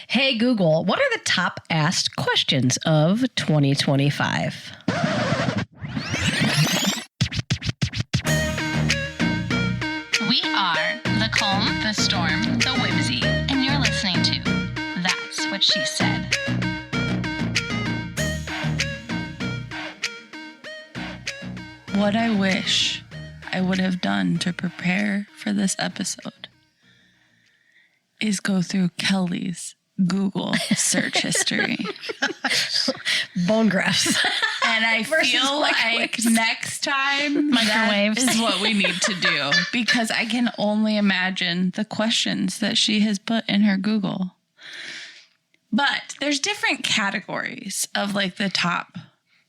Hey, Google, what are the top asked questions of 2025? We are the calm, the storm, the whimsy, and you're listening to That's What She Said. What I wish I would have done to prepare for this episode is go through Kelly's Google search history. Bone grafts. And I feel like next time Microwaves. that is what we need to do, because I can only imagine the questions that she has put in her Google. But there's different categories of like the top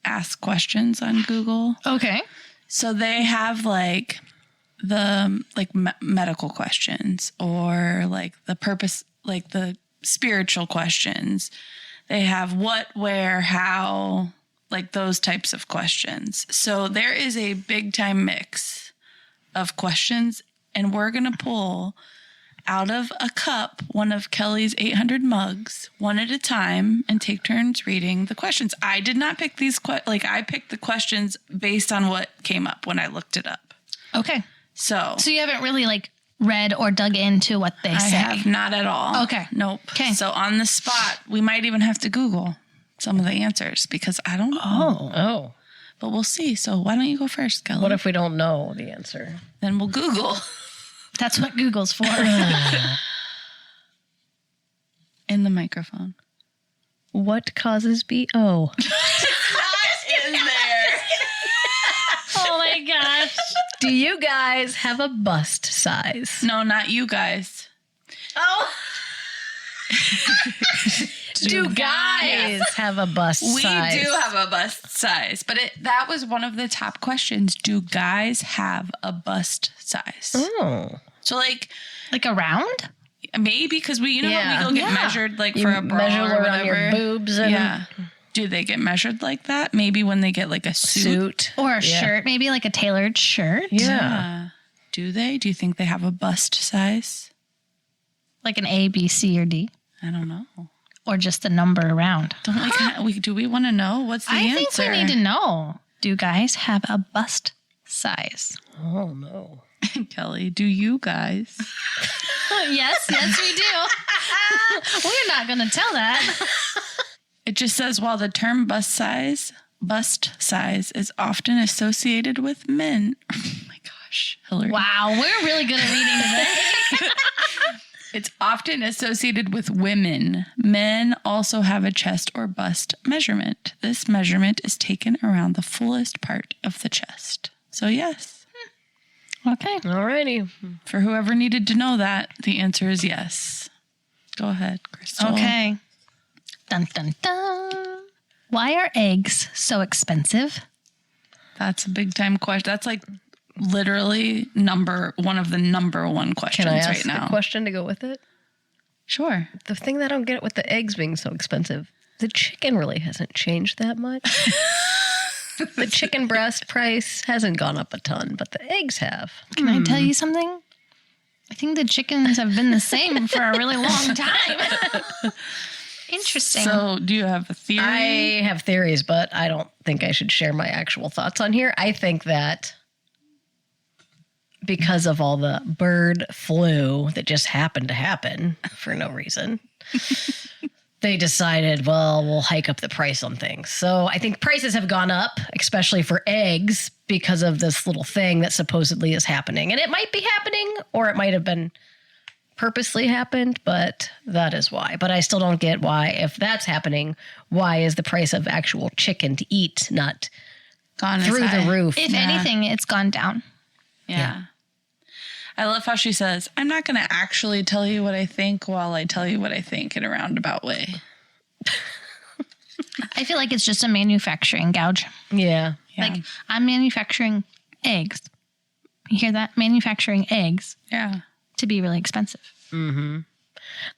asked questions on Google. Okay. So they have like the medical questions, or like the purpose, like the spiritual questions. They have what, where, how, like those types of questions. So there is a big time mix of questions, and we're going to pull out of a cup one of Kelly's 800 mugs, one at a time, and take turns reading the questions. I did not pick these, I picked the questions based on what came up when I looked it up. Okay. So you haven't really like read or dug into what they say? I have not at all. Okay. Nope. Okay. So on the spot, we might even have to Google some of the answers because I don't know. Oh. But we'll see. So why don't you go first, Kelly? What if we don't know the answer? Then we'll Google. That's what Google's for. In the microphone. What causes BO? Not in there. Oh my gosh. Do you guys have a bust size? No, not you guys. Oh. Do guys have a bust We size? do have a bust size, but that was one of the top questions. Do guys have a bust size? Oh. So like around? maybe because we, Yeah. when we go get Yeah. measured like You for a bra measure or around whatever. your boobs and Yeah. Do they get measured like that? Maybe when they get like a suit. Or a Yeah. shirt, maybe like a tailored shirt? Yeah. Do they? Do you think they have a bust size? Like an A, B, C, or D? I don't know. Or just the number around? Do we want to know? What's the I answer? think we need to know. Do guys have a bust size? Oh, no. Kelly, do you guys? Yes, we do. We're not going to tell that. It just says, while the term bust size is often associated with men. Oh my gosh, Hillary. Wow, we're really good at reading today. It's often associated with women. Men also have a chest or bust measurement. This measurement is taken around the fullest part of the chest. So yes, Okay. Alrighty. for whoever needed to know that, the answer is yes. Go ahead, Crystal. Okay. Dun, dun, dun. Why are eggs so expensive? That's a big time question. That's like literally one of the number one questions Can I ask right now. the question to go with it? Sure. The thing that I don't get with the eggs being so expensive, the chicken really hasn't changed that much. The chicken breast price hasn't gone up a ton, but the eggs have. Can I tell you something? I think the chickens have been the same for a really long time. Interesting. So, do you have a theory? I have theories, but I don't think I should share my actual thoughts on here. I think that because of all the bird flu that just happened to happen for no reason, they decided, well, we'll hike up the price on things. So I think prices have gone up, especially for eggs, because of this little thing that supposedly is happening. And it might be happening, or it might have been purposely happened, but that is why. But I still don't get why, if that's happening, why is the price of actual chicken to eat not Gone through as the high. roof? if anything, it's gone down. Yeah. I love how she says, I'm not going to actually tell you what I think while I tell you what I think in a roundabout way. I feel like it's just a manufacturing gouge. Yeah. Like, I'm manufacturing eggs. You hear that? Manufacturing eggs Yeah. to be really expensive.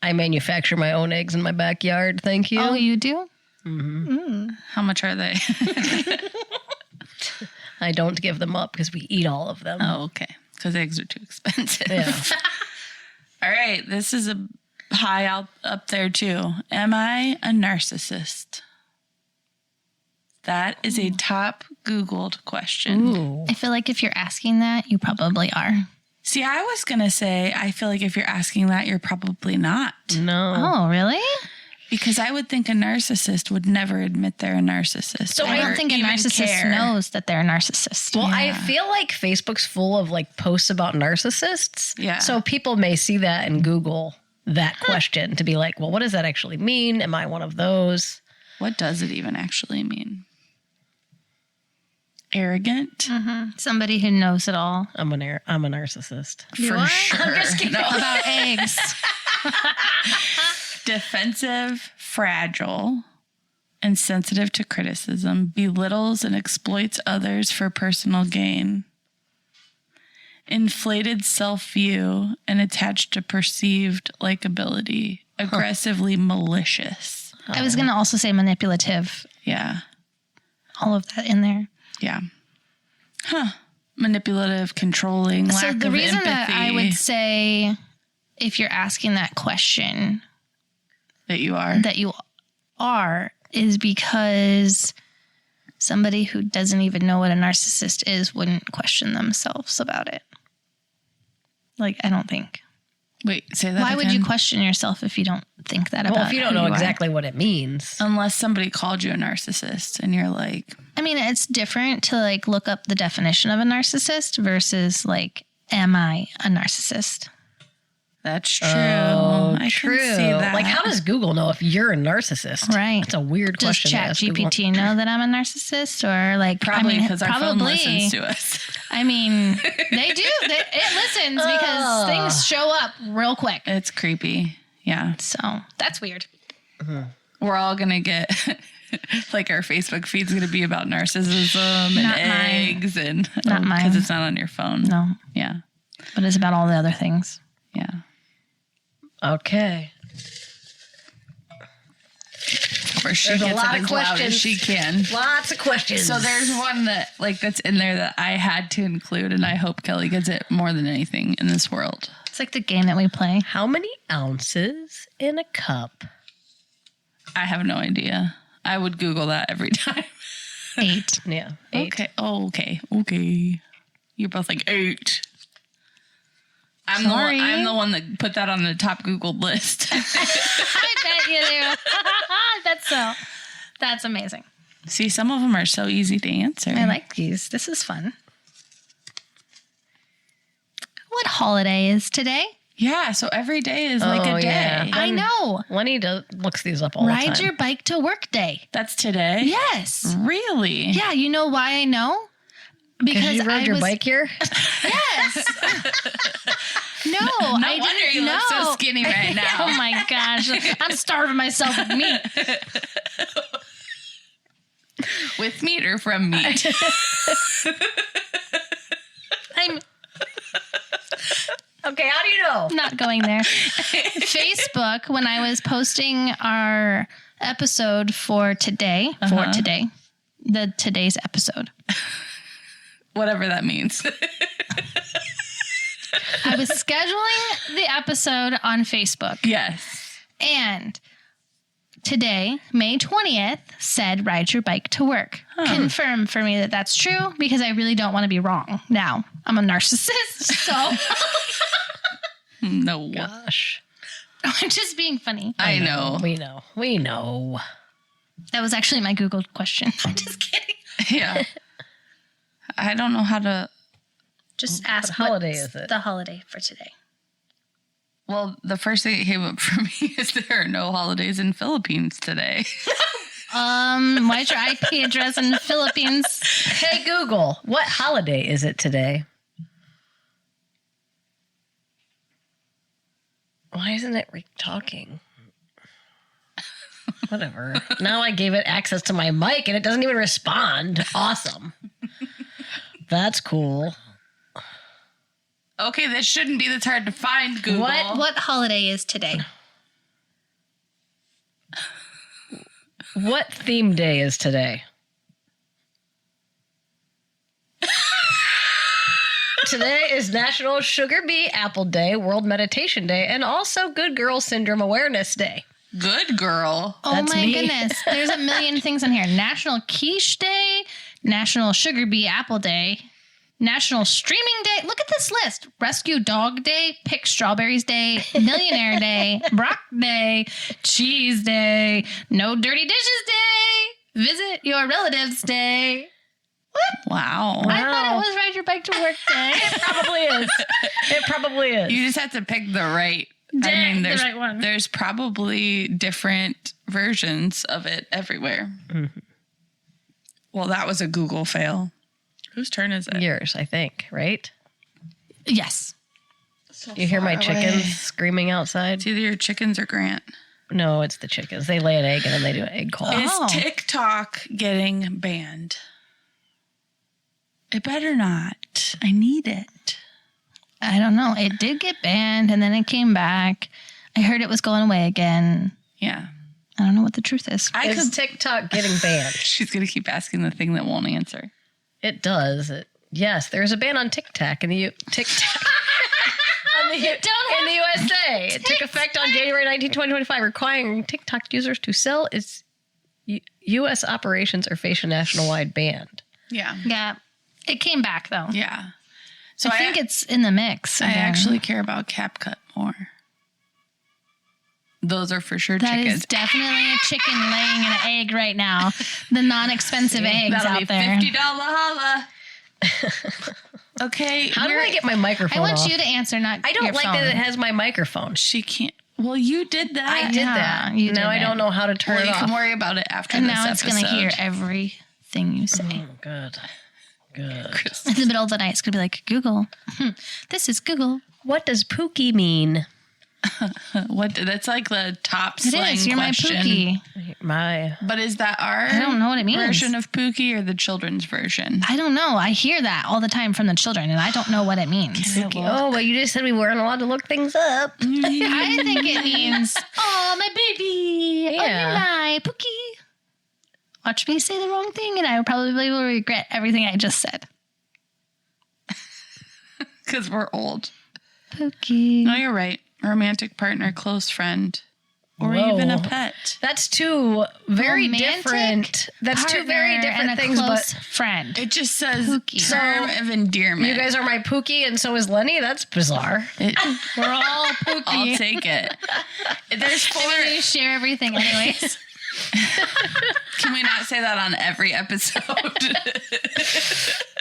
I manufacture my own eggs in my backyard. Thank you. Oh, you do? How much are they? I don't give them up because we eat all of them. Oh, okay. Because eggs are too expensive. Yeah. All right. This is a high up there too. Am I a narcissist? That is a top Googled question. Ooh. I feel like if you're asking that, you probably are. See, I was going to say, I feel like if you're asking that, you're probably not. No. Oh, really? Because I would think a narcissist would never admit they're a narcissist. So I don't or think a even narcissist care. knows that they're a narcissist. Well, I feel like Facebook's full of like posts about narcissists. Yeah. So people may see that and Google that question to be like, well, what does that actually mean? Am I one of those? What does it even actually mean? Arrogant? Somebody who knows it all I'm a narcissist. For are? sure. I'm just kidding. No. about eggs. Defensive, fragile, and sensitive to criticism, belittles and exploits others for personal gain. Inflated self-view and attached to perceived likability. Aggressively malicious. I was going to also say manipulative. Yeah. All of that in there. Yeah. Manipulative, controlling, lack So the of reason empathy. that I would say, if you're asking that question, that you are. that you are, is because somebody who doesn't even know what a narcissist is wouldn't question themselves about it. Like, I don't think. Wait, say that Why would you again? question yourself if you don't think that about Well, if you don't who know you are? exactly what it means. Unless somebody called you a narcissist and you're like, I mean, it's different to like look up the definition of a narcissist versus like, am I a narcissist? that's true. Oh, I true. can see that. Like, how does Google know if you're a narcissist? Right. That's a weird Does question. to ask Google. ChatGPT know that I'm a narcissist, or like Probably I mean, because our phone listens to us. I mean, they do. It listens because things show up real quick. It's creepy. Yeah. So that's weird. We're all going to get, like, our Facebook feed's going to be about narcissism and Not mine. eggs and, Not mine. because it's not on your phone. No, Yeah. but it's about all the other things. Yeah. Okay. Or she There's a gets lot it of as loud as questions. she can. Lots of questions. So there's one that, like, that's in there that I had to include, and I hope Kelly gets it more than anything in this world. It's like the game that we play. How many ounces in a cup? I have no idea. I would Google that every time. 8. Yeah. 8. Okay. Oh, okay. You're both like 8. Sorry. I'm the one that put that on the top Googled list. I bet you do. That's amazing. See, some of them are so easy to answer. I like these. This is fun. What holiday is today? Yeah, so every day is like Oh, a day. yeah. I know. Lenny looks these up all the Ride time. your bike to work day. That's today? Yes. Really? Yeah, you know why I know? Because you rode I your was, bike here? Yes. No, No I wonder didn't you know. look so skinny right now. Oh my gosh. I'm starving myself with meat. With meat or from meat? I'm Okay, how do you know? not going there. Facebook, when I was posting our episode for today, today's episode, Whatever that means. I was scheduling the episode on Facebook. Yes. And today, May 20th, said ride your bike to work. Confirm for me that that's true because I really don't want to be wrong. Now, I'm a narcissist, so No. Gosh. I'm just being funny. I know. We know. That was actually my Google question. I'm just kidding. Yeah. I don't know how to. Just ask What holiday what's is it? the holiday for today. Well, the first thing that came up for me is there are no holidays in Philippines today. What's your IP address in the Philippines? Hey, Google, what holiday is it today? Why isn't it talking? Whatever. Now I gave it access to my mic and it doesn't even respond. Awesome. That's cool. Okay, this shouldn't be this hard to find, Google. What holiday is today? What theme day is today? today is National Sugar Bee Apple Day, World Meditation Day, and also Good Girl Syndrome Awareness Day. Good girl. Oh That's my me. goodness. There's a million things on here. National Quiche Day, National Sugar Bee Apple Day, National Streaming Day. Look at this list. Rescue Dog Day, Pick Strawberries Day, Millionaire Day, Brock Day, Cheese Day, No Dirty Dishes Day, Visit Your Relatives Day. Wow. I thought it was Ride Your Bike to Work Day. It probably is. It probably is. You just have to pick the right. Day, the there's right one. There's probably different versions of it everywhere. Mm-hmm. Well, that was a Google fail. Whose turn is it? Yours, I think, right? Yes. You hear my far away. chickens screaming outside? It's either your chickens or Grant. No, it's the chickens. They lay an egg and then they do an egg call. Is Oh. TikTok getting banned? It better not. I need it. I don't know. It did get banned and then it came back. I heard it was going away again. Yeah. I don't know what the truth is. I Is could. TikTok getting banned? She's gonna keep asking the thing that won't answer. It does. Yes, there's a ban on TikTok in the TikTok. in the USA. It took effect on January 19, 2025, requiring TikTok users to sell its U.S. operations or face a nationwide ban. Yeah. Yeah. It came back though. Yeah. So I think it's in the mix. I again. actually care about CapCut more. Those are for sure That chickens. is definitely a chicken laying an egg right now. The non-expensive eggs That'll out be there. $50 holla. Okay. How do I get my microphone I want off? you to answer, not I don't your like phone. that it has my microphone. She can't. Well, you did that. I did Yeah, that. you Now did I it. don't know how to turn Well, it you off. can worry about it after And this now it's episode. going to hear everything you say. Oh, good. Good. In the middle of the night, it's going to be like, Google. This is Google. What does Pookie mean? What? That's like the top It slang is. You're question. my Pookie. My. But is that our I don't know what it means. version of Pookie or the children's version? I don't know. I hear that all the time from the children, and I don't know what it means. Oh, well, you just said we weren't allowed to look things up. I think it means, oh, my baby. Oh, Yeah. you're my Pookie. Watch me say the wrong thing, and I probably will regret everything I just said. Because we're old. Pookie. No, you're right. Romantic partner, close friend, or Whoa. even a pet. That's two very Romantic different. That's two very Partner different and a things. close But friend. It just says Pookie. term of endearment. you guys are my Pookie, and so is Lenny. That's bizarre. It- We're all Pookie. I'll take it. There's four. I mean, we share everything anyways. Can we not say that on every episode?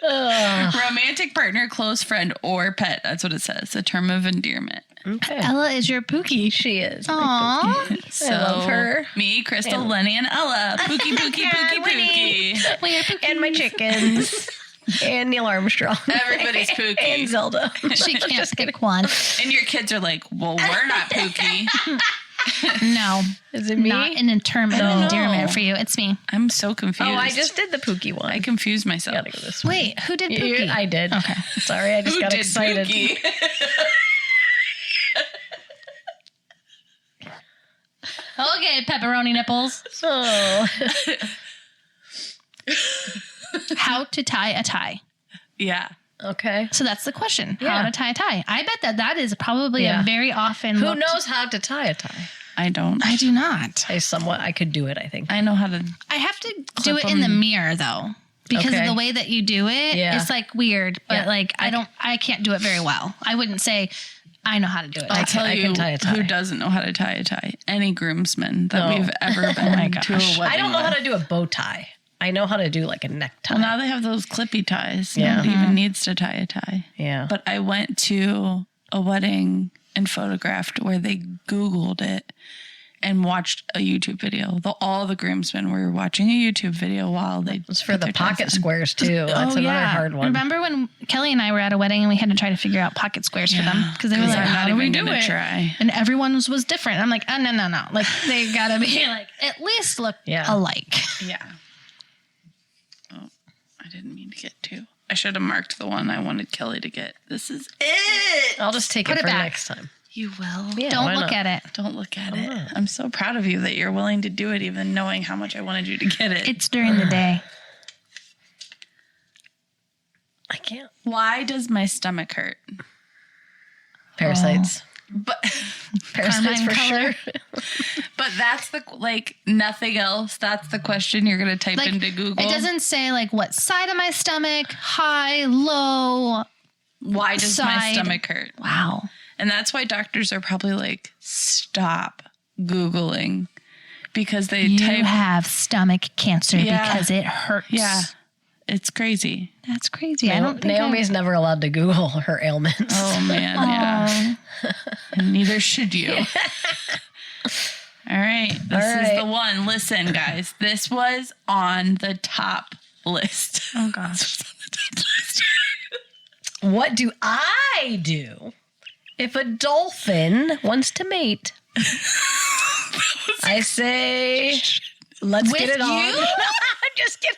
Romantic partner, close friend, or pet. That's what it says. A term of endearment. Okay. Ella is your Pookie. She is. Aww. So, love her. Me, Crystal, Lenny, and Ella. Pookie, Pookie, Pookie, Winnie. Pookie. We are Pookie. And my chickens. And Neil Armstrong. Everybody's Pookie. And Zelda. She can't pick one. And your kids are like, well, we're not Pookie. No. Is it me? Not in term of endearment for you. It's me. I'm so confused. Oh, I just did the Pookie one. I confused myself. gotta go this way. Wait, who did Pookie? I did. Okay. Sorry, I just Who got did excited. Pookie? Okay, pepperoni nipples. Oh. How to tie a tie. Yeah. Okay. So that's the question. Yeah. How to tie a tie. I bet that is probably Yeah. a very often Who looked- knows how to tie a tie? I don't. I do not. I could do it, I think. I know how to. I have to do it Clip in the 'em. mirror though. Because Okay. of the way that you do it, Yeah. it's like weird. But Yeah. like I can't do it very well. I wouldn't say I know how to do it. I'll tell I you can tie a tie. who doesn't know how to tie a tie. Any groomsman that No. we've ever been to a wedding I don't know how with. to do a bow tie. I know how to do like a necktie. Well, now they have those clippy ties. Yeah. Nobody even needs to tie a tie. Yeah. But I went to a wedding and photographed where they Googled it and watched a YouTube video. All the groomsmen were watching a YouTube video while they. It's for the pocket squares too. That's another hard one. Remember when Kelly and I were at a wedding and we had to try to figure out pocket squares for them because they were like, I'm "How not do we even do gonna it?" try. And everyone's was different. I'm like, "Oh no! Like they gotta be like at least look Yeah. alike." Yeah. Oh, I didn't mean to get two. I should have marked the one I wanted Kelly to get. This is it. I'll just take Put it it for back. next time. You will. Yeah, Don't why look not? at it. Don't look at it. not? I'm so proud of you that you're willing to do it, even knowing how much I wanted you to get it. It's during the day. I can't. Why does my stomach hurt? Parasites. But Parasites Carmine for color. sure. but that's the like nothing else. That's the question you're gonna type Like, into Google. it doesn't say like what side of my stomach, high, low. Why does my side. stomach hurt? Wow. And that's why doctors are probably like, stop Googling because they You type. have stomach cancer Yeah. because it hurts. Yeah, it's crazy. That's crazy. I don't think Naomi's never allowed to Google her ailments. Oh man, yeah. And neither should you. All right, this All is right. the one. Listen, guys, this was on the top list. Oh gosh. What do I do if a dolphin wants to mate? I say, let's get With it on. you? I'm just kidding.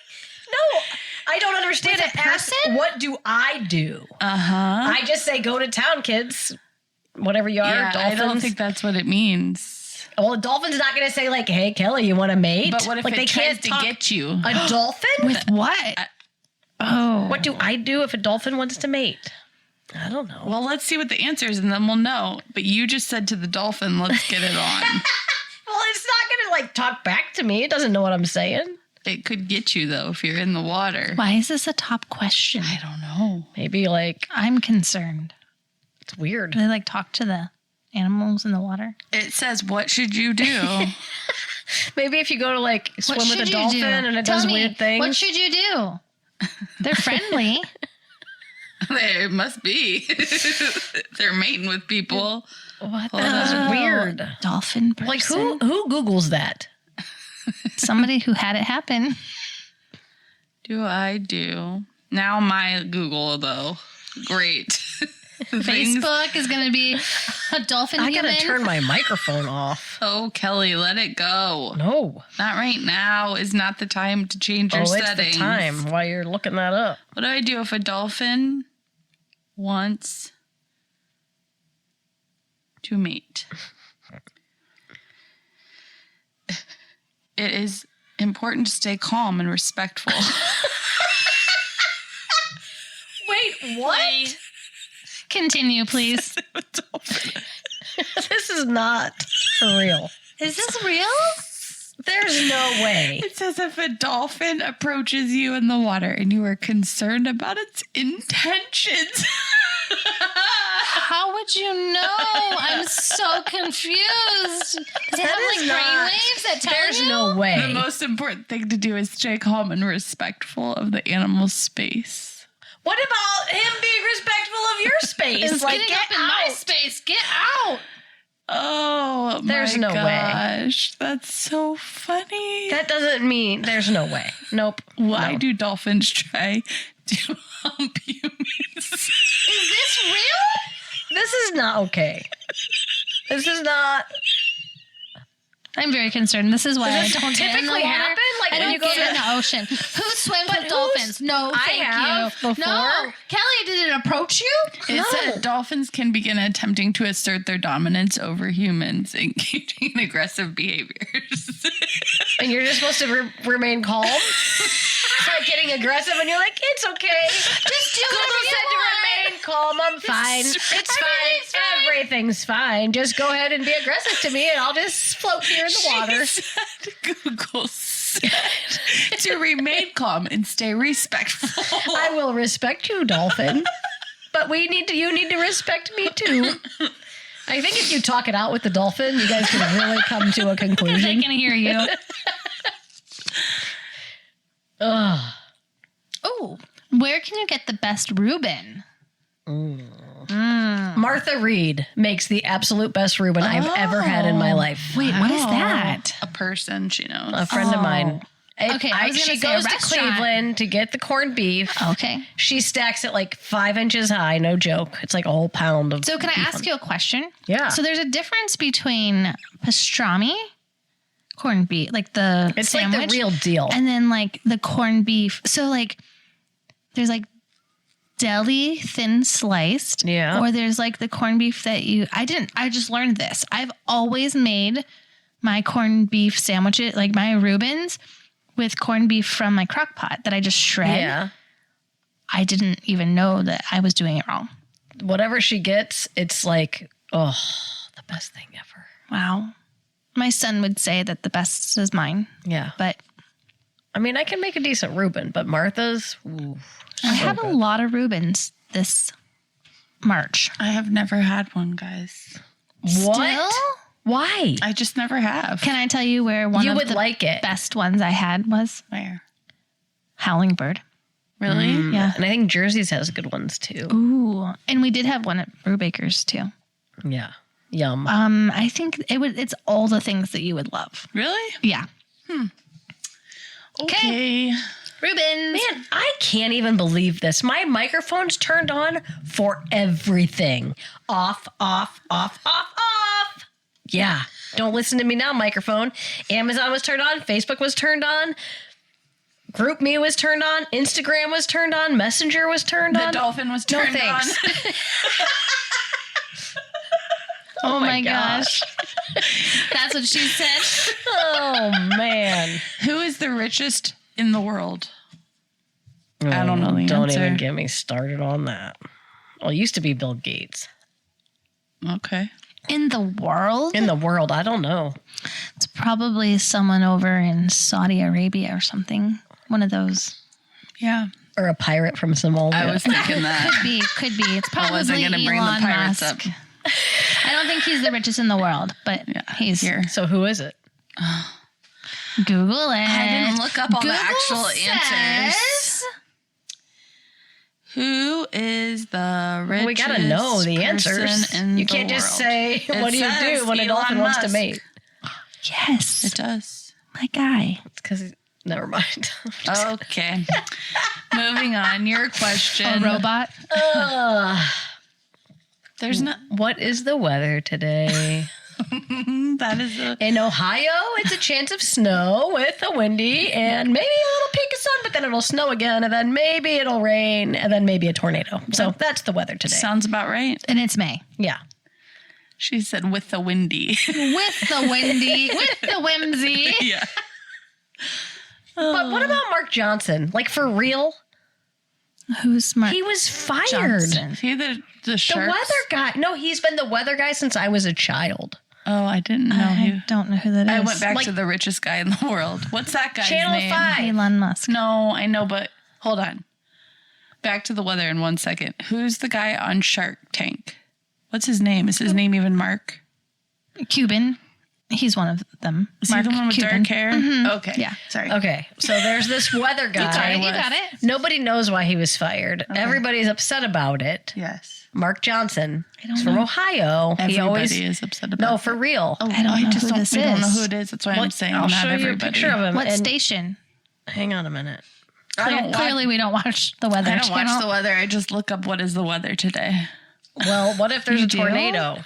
No, I don't understand With it. a Ask, person? what do I do? I just say, go to town, kids. Whatever you are, Yeah, dolphins. I don't think that's what it means. Well, a dolphin's not going to say like, "Hey, Kelly, you want to mate?" But what if like it tries to talk- get you? a dolphin? With what? Oh. What do I do if a dolphin wants to mate? I don't know. Well, let's see what the answer is, and then we'll know. But you just said to the dolphin, "Let's get it on." Well, it's not going to like talk back to me. It doesn't know what I'm saying. It could get you though if you're in the water. Why is this a top question? I don't know. Maybe like I'm concerned. it's weird. Do they like talk to the animals in the water? It says, "What should you do?" Maybe if you go to like swim with a should you dolphin do? and it Tell does me, weird things. What should you do? They're friendly. There must be. They're mating with people. What? Hold That's on. weird. Dolphin person. Like who Googles that? Somebody who had it happen. Do I do? Now my Google though. Great. Things- Facebook is going to be a dolphin I human. gotta turn my microphone off. Oh, Kelly, let it go. No. Not right now is not the time to change your Oh, it's settings. the time while you're looking that up. What do I do if a dolphin wants to mate? It is important to stay calm and respectful. Wait, what? Continue, please. This is not for real. Is this real? There's no way. It says if a dolphin approaches you in the water and you are concerned about its intentions. How would you know? I'm so confused. Does it have is like not- brainwaves that tell There's you? no way. The most important thing to do is stay calm and respectful of the animal's space. What about him being respectful of your space? It's getting get up in my out. space. Get out. Oh, There's my no way. gosh. That's so funny. That doesn't mean there's no way. Nope. Why No. do dolphins try to hump humans? Is this real? This is not okay. This is not. I'm very concerned. This is why I Does this don't get in the typically water. happen? Like I when don't you go get to- in the ocean. Who swims But with dolphins? No, I thank have you. before. No, Kelly, did it approach you? It No. said dolphins can begin attempting to assert their dominance over humans, engaging in aggressive behaviors. And you're just supposed to remain calm. It's like getting aggressive, and you're like, it's okay. Just do Google whatever you said to want. remain calm. I'm fine. It's Everything's fine. fine. Everything's fine. Just go ahead and be aggressive to me, and I'll just float here in the water. She said Google said to remain calm and stay respectful. I will respect you, dolphin. But you need to respect me too. I think if you talk it out with the dolphin, you guys can really come to a They conclusion. can hear you. Ugh. Oh, where can you get the best Reuben? Martha Reed makes the absolute best Reuben I've ever had in my life. Wait, what is Wow. that? A person she knows. A friend of mine. Okay, I was gonna she say a goes to restaurant. Cleveland to get the corned beef. Okay. She stacks it like 5 inches high, no joke. It's like a whole pound of. So can I ask you a question? Yeah. So there's a difference between pastrami, corned beef, like the It's sandwich, like the real deal. and then like the corned beef. So like there's like deli thin sliced. Yeah. Or there's like the corned beef that I just learned this. I've always made my corned beef sandwiches, like my Reubens, with corned beef from my crock pot that I just shred. Yeah. I didn't even know that I was doing it wrong. Whatever she gets, it's like, oh, the best thing ever. Wow. My son would say that the best is mine, Yeah. but I mean, I can make a decent Reuben, but Martha's, ooh, I had a lot of Reubens this March. I have never had one, guys. what? Still? Why? I just never have. Can I tell you where one You of would the like it. best ones I had was? Where? Howling Bird. Really? Yeah. And I think Jersey's has good ones too. Ooh. And we did have one at Brubaker's too. Yeah. Yum. I think it's all the things that you would love. Really? Yeah. Okay. Reubens. Man, I can't even believe this. My microphone's turned on for everything. Off, off, off, off, off. Yeah. Don't listen to me now, microphone. Amazon was turned on. Facebook was turned on. GroupMe was turned on. Instagram was turned on. Messenger was turned The on. dolphin was turned on. thanks. Oh my gosh. That's what she said. Oh, man. Who is the richest in the world? I don't know the Don't answer. even get me started on that. Well, it used to be Bill Gates. Okay. In the world? In the world, I don't know. It's probably someone over in Saudi Arabia or something. One of those. Yeah. Or a pirate from Somalia. I was thinking that. Could be. It's I probably wasn't going to bring the Elon pirates Musk. up. I don't think he's the richest in the world, but he's Here. So who is it? Google it. I didn't look up all the actual answers. says- Who is the richest We gotta know the person answers. in You the can't just world? say, It what do you says do when a Elon dolphin wants to Musk. mate? Yes, It does. my guy. It's because, never mind. Okay. Moving on. Your question. A robot. There's no. What is the weather today? That is a. In Ohio, it's a chance of snow with a windy and maybe a little peak of sun, but then it'll snow again, and then maybe it'll rain, and then maybe a tornado. So that's the weather today. Sounds about right. And it's May. Yeah. She said with the windy. With the windy, with the whimsy. Yeah. But what about Mark Johnson? Like, for real? Who's smart? He was fired. Johnson. Is he the The sharks? weather guy. No, he's been the weather guy since I was a child. Oh, I didn't know. I don't know who that is. I went back Like- to the richest guy in the world. What's that guy's Channel name? 5. Elon Musk. No, I know, but hold on. Back to the weather in 1 second. Who's the guy on Shark Tank? What's his name? Is his name even Mark? Cuban. He's one of them. Is he the one with Cuban. dark hair? Okay. Yeah. Sorry. Okay, so there's this weather guy. You got it. Nobody knows why he was fired. Everybody's upset about it. Yes. Mark Johnson. don't He's from know. Ohio. Everybody he always is upset about no it. for real. Oh, I don't know who this we don't know is. who it is. That's why Well, I'm saying I'll not show you a everybody. picture of him. What and- station? Hang on a minute. I don't watch- Clearly, we don't watch the weather I don't channel. watch the weather. I just look up what is the weather today. Well, what if there's You a do? tornado?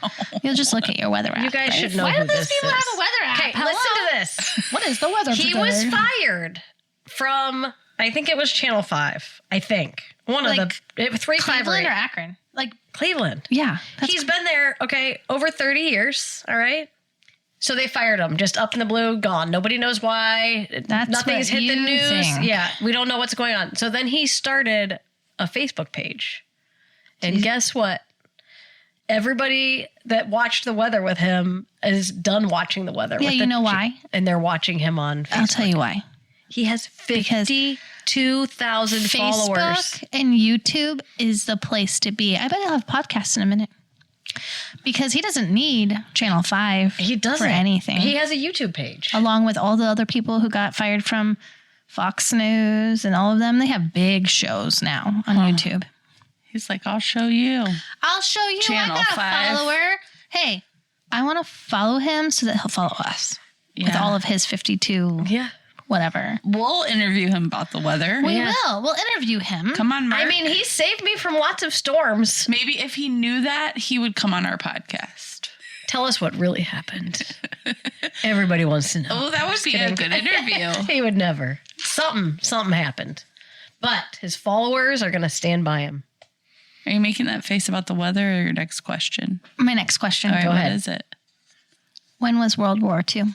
You'll just look at your weather app. You guys right? should know Why who do these this people is. have a weather app? Okay, Hello? listen to this. What is the weather He today? was fired from, I think it was Channel 5. I think. One of Like the 3, 5, or Cleveland 8. or Akron? Like, Cleveland. yeah. That's He's been there, okay, over 30 years. All right. So they fired him, just up in the blue, gone. Nobody knows why. That's Nothing's what hit the you news. think. Yeah, we don't know what's going on. So then he started a Facebook page. And guess what? Everybody that watched the weather with him is done watching the weather. Yeah, with you the know why? And they're watching him on Facebook. I'll tell you why. He has 52,000 followers. Facebook and YouTube is the place to be. I bet he'll have podcasts in a minute. Because he doesn't need Channel 5 He doesn't. for anything. He has a YouTube page. Along with all the other people who got fired from Fox News and all of them, they have big shows now on YouTube. He's like, I'll show you. I'll show you. Channel I got 5. a follower. Hey, I want to follow him so that he'll follow us with Yeah. all of his 52 Yeah. whatever. We'll interview him about the weather. We Yeah. will. We'll interview him. Come on, Mark. I mean, he saved me from lots of storms. maybe if he knew that, he would come on our podcast. Tell us what really happened. Everybody wants to know. Oh, that would be a good interview. He would never. Something happened. But his followers are going to stand by him. Are you making that face about the weather or your next question? My next question. All right, Go what ahead. is it? When was World War II?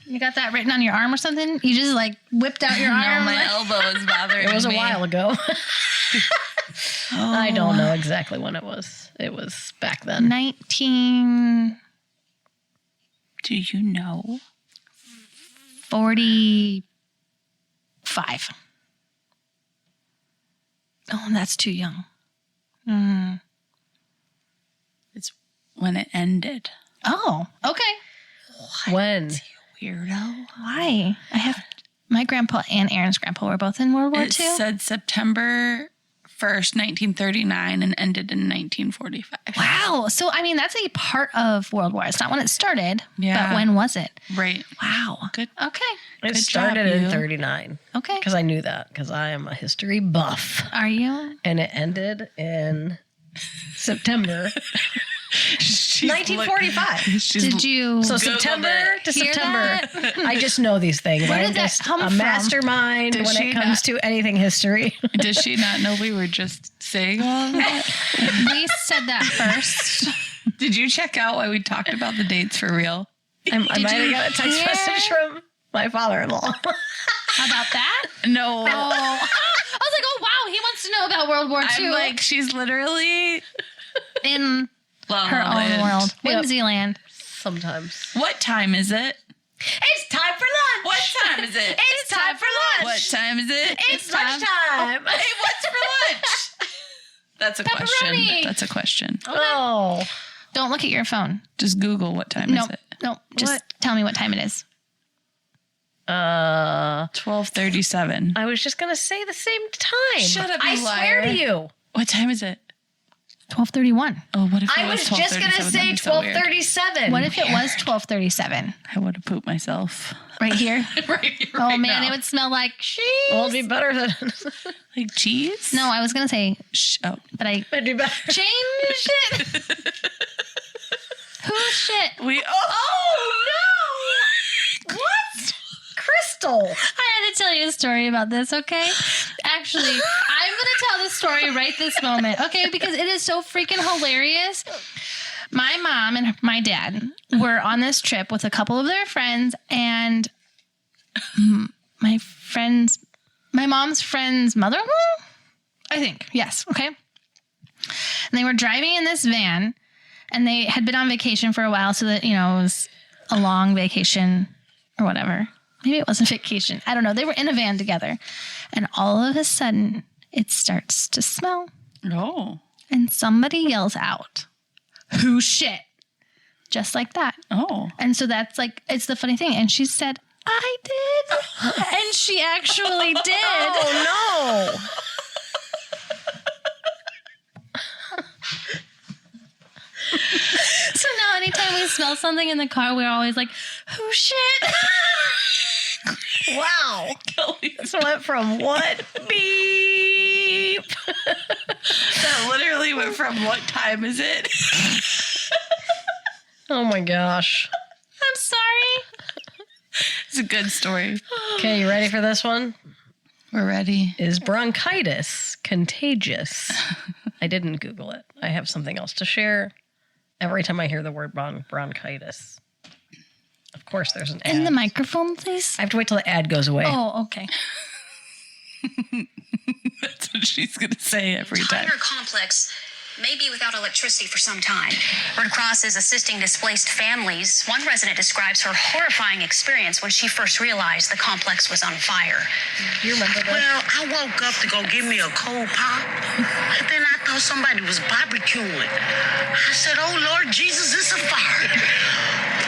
You got that written on your arm or something? You just like whipped out your No, arm. my like- elbow is bothering It was a me. while ago. I don't know exactly when it was. It was back then. 1945. Do you know? Oh, that's too young. It's when it ended. Oh, okay. When? Weirdo. Why? I have my grandpa and Aaron's grandpa were both in World War It II. said September 1st, 1939 and ended in 1945. Wow. So, I mean, that's a part of World War. It's not when it started, Yeah. but when was it? Right. Wow. Good. Okay. It Good started job, in you. 39. Okay. Because I knew that. Because I am a history buff. Are you? And it ended in September 1945. Did you? So Googled September it. to Hear September. I just know these things. Where I'm did that just come a from? mastermind Does when she it comes to anything history. Does she not know we were just saying all of that? We said that first. Did you check out why we talked about the dates for real? I might have you got a text hear? message from my father-in-law. How about that? No. Oh, I was like, oh wow, he wants to know about World War II I'm like, she's literally in La her La own Land. world, Yep. Whimsyland. Sometimes. What time is it? It's time for lunch. What time is it? It's time for lunch. What time is it? It's lunchtime. Hey, what's for lunch? That's a Pepperoni. question. That's a question. Oh. Don't look at your phone. Just Google what time No, is it? no, just What? tell me what time it is. 12:37. I was just gonna say the same time. Shut up, I you swear liar. to you. What time is it? 12:31. Oh, what if it I was just 12:37? gonna say That'd be so weird. 12:37. What if it was 12:37? I would have pooped myself. Right here. right here, Oh man, it would smell like cheese. Well, it'd be better than. like cheese. No, I was gonna say, Oh, but I It'd be better. changed it. Who shit? we. Oh no! What? Crystal. I had to tell you a story about this, okay? Actually, I'm going to tell this story right this moment, okay? Because it is so freaking hilarious. My mom and my dad were on this trip with a couple of their friends, and my mom's friend's mother-in-law, I think. Yes, okay? And they were driving in this van, and they had been on vacation for a while, so that, it was a long vacation or whatever. Maybe it wasn't vacation. I don't know. They were in a van together. And all of a sudden, it starts to smell. Oh. And somebody yells out, "Who shit?" Just like that. Oh. And so that's like, it's the funny thing. And she said, "I did." And she actually did. Oh no! So now anytime we smell something in the car, we're always like, "Who shit?" Wow. This went from what? Beep. That literally went from what time is it? Oh my gosh. I'm sorry. It's a good story. Okay, you ready for this one? We're ready. Is bronchitis contagious? I didn't Google it. I have something else to share. Every time I hear the word bronchitis. Of course, there's an ad. In the microphone, please. I have to wait till the ad goes away. Oh, okay. That's what she's going to say every time. Entire complex may be without electricity for some time. Red Cross is assisting displaced families. One resident describes her horrifying experience when she first realized the complex was on fire. Do you remember this? Well, I woke up to go get me a cold pop, and then I thought somebody was barbecuing. I said, "Oh Lord Jesus, it's a fire."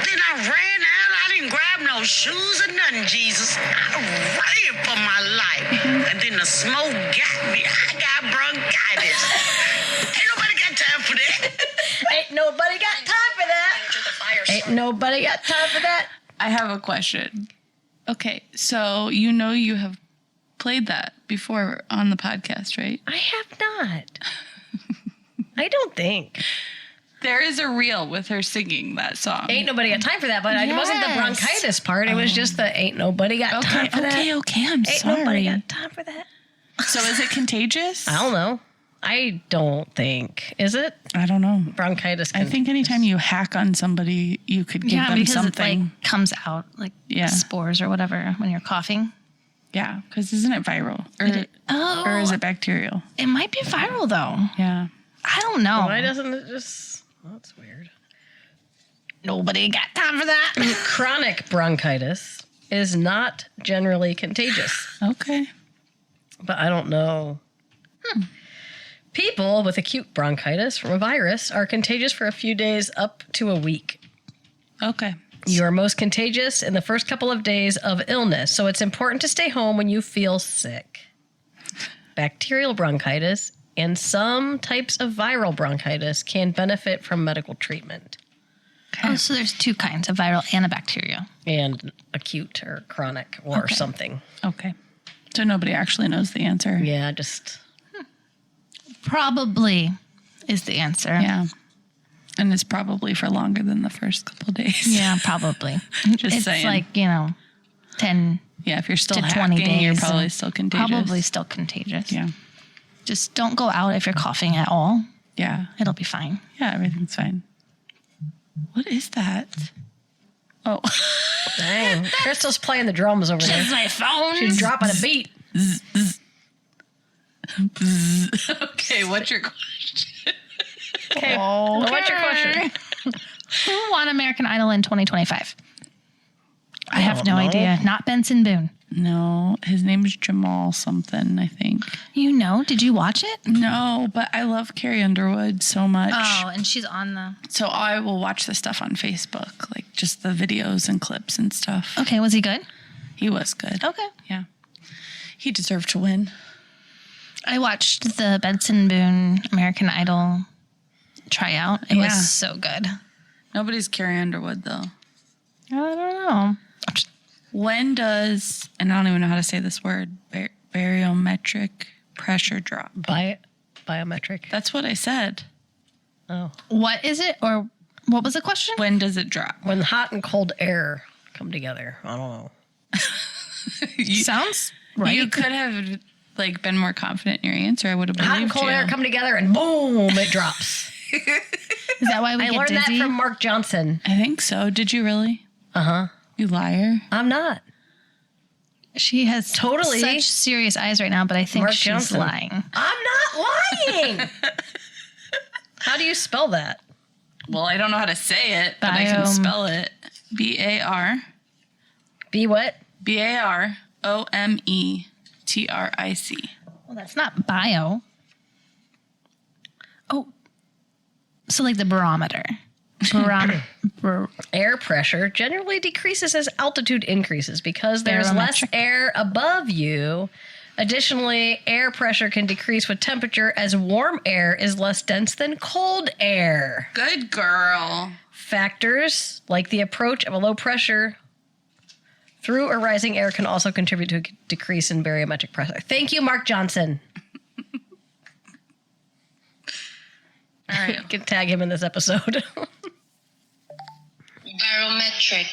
Then I ran out. I didn't grab no shoes or nothing, Jesus. I ran for my life. And then the smoke got me. I got bronchitis. Ain't nobody got time for that. Ain't nobody got time for that. Manager, the fire Ain't nobody got time for that. I have a question. Okay, so you have played that before on the podcast, right? I have not. I don't think. There is a reel with her singing that song. Ain't nobody got time for that, but it wasn't the Yes. bronchitis part. It was just the ain't nobody got time for that. okay, I'm Ain't sorry. nobody got time for that. So is it contagious? I don't know. I don't think. Is it? I don't know. Bronchitis. I think anytime you hack on somebody, you could give them because something. it like comes out like Yeah. spores or whatever when you're coughing. Yeah, because isn't it viral? Or is it bacterial? It might be viral though. Yeah. I don't know. Why doesn't it just... That's weird. Nobody got time for that. Chronic bronchitis is not generally contagious, Okay. but I don't know. People with acute bronchitis from a virus are contagious for a few days up to a week. Okay. You are most contagious in the first couple of days of illness, so it's important to stay home when you feel sick. Bacterial bronchitis and some types of viral bronchitis can benefit from medical treatment. Oh, so there's two kinds, a viral and a bacterial. And acute or chronic or something. Okay. So nobody actually knows the answer. Yeah, just... Probably is the answer. Yeah. And it's probably for longer than the first couple days. Yeah, probably. Just it's saying. like, 10 Yeah, if you're still to 20 hacking, days. you're probably and still contagious. Probably still contagious. Yeah. Just don't go out if you're coughing at all. Yeah. It'll be fine. Yeah, everything's fine. What is that? Oh. Dang. Crystal's playing the drums over there. my phone. She's dropping a beat. Okay, what's your question? Okay. What's your question? Who won American Idol in 2025? I have don't no know. idea. Not Benson Boone. No, his name's Jamal something, I think. You know? Did you watch it? No, but I love Carrie Underwood so much. Oh, and she's on the... So I will watch the stuff on Facebook, like just the videos and clips and stuff. Okay, was he good? He was good. Okay. Yeah. He deserved to win. I watched the Benson Boone American Idol tryout. It Yeah. was so good. Nobody's Carrie Underwood, though. I don't know. When does, and I don't even know how to say this word, barometric pressure drop? Biometric. That's what I said. Oh. What is it? Or what was the question? When does it drop? When hot and cold air come together. I don't know. Sounds right. You could have like been more confident in your answer. I would have believed Hot and cold you. air come together and boom, it drops. Is that why we I get learned dizzy? that from Mark Johnson. I think so. Did you really? Uh-huh. You liar. I'm not. She has Totally. such serious eyes right now, but I think Mark she's Johnson. lying. I'm not lying. How do you spell that? Well, I don't know how to say it, but I can spell it. B-A-R. B what? B-A-R-O-M-E-T-R-I-C. Well, that's not bio. Oh. So like the barometer. Air pressure generally decreases as altitude increases because there's less Barometric. air above you. Additionally, air pressure can decrease with temperature as warm air is less dense than cold air. Good girl. Factors like the approach of a low pressure through a rising air can also contribute to a decrease in barometric pressure. Thank you, Mark Johnson. All right. You can tag him in this episode. Barometric.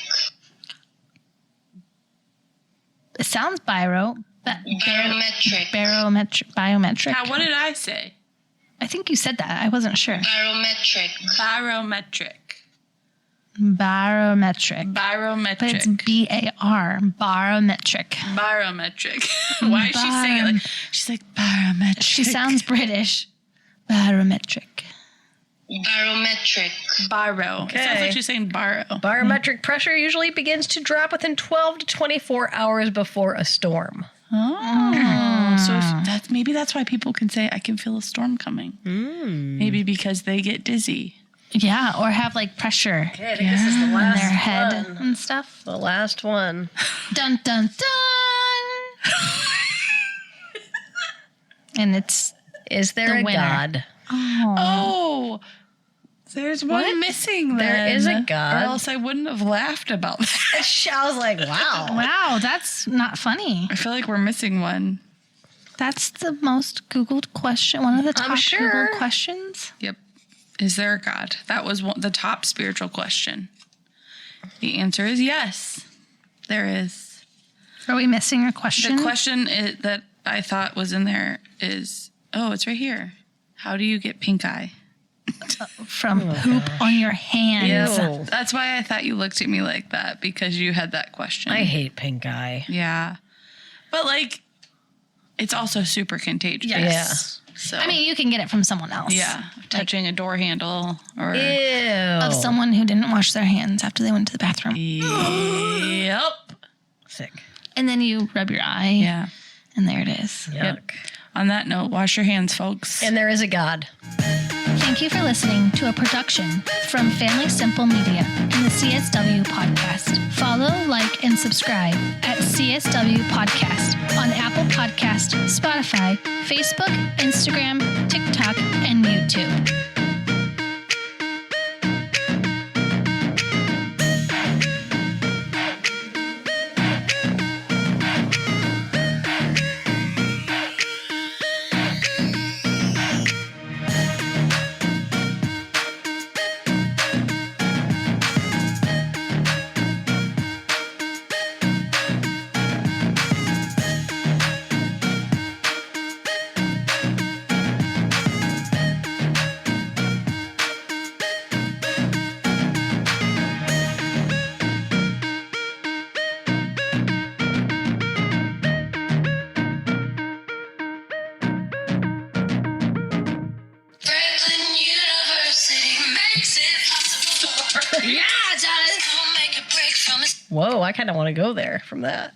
It sounds biometric. Biometric. Now, what did I say? I think you said that. I wasn't sure. Barometric. Barometric. Barometric. But it's Barometric. B-A-R. Barometric. Barometric. Why is she saying it like she's like barometric? She sounds British. Barometric. Barometric. baro. It sounds Okay. like she's saying baro. Barometric pressure usually begins to drop within 12 to 24 hours before a storm. Oh, so maybe that's why people can say I can feel a storm coming. Maybe because they get dizzy. Yeah, or have like pressure Okay, I think this is the in last their head one. and stuff. The last one. Dun dun dun. And it's Is there The a winner. God? Oh, there's one missing. There then. is a God. or else I wouldn't have laughed about that. I was like, wow. wow, that's not funny. I feel like we're missing one. That's the most Googled question. One of the top sure. Googled questions. Yep. Is there a God? That was the top spiritual question. The answer is yes. There is. Are we missing a question? The question that I thought was in there is, oh, it's right here. How do you get pink eye? From poop on your hands. Ew. That's why I thought you looked at me like that, because you had that question. I hate pink eye. Yeah. But like, it's also super contagious. Yes. So I mean, you can get it from someone else. yeah, touching a door handle or Ew. Of someone who didn't wash their hands after they went to the bathroom. Yep. Sick. And then you rub your eye. Yeah. And there it is. Yuck. On that note, wash your hands, folks. And there is a God. Thank you for listening to a production from Family Simple Media and the CSW Podcast. Follow, like, and subscribe at CSW Podcast on Apple Podcast, Spotify, Facebook, Instagram, TikTok, and YouTube. Franklin University makes it possible. Yeah, it does. Don't make a break from it. Whoa, I kind of want to go there from that.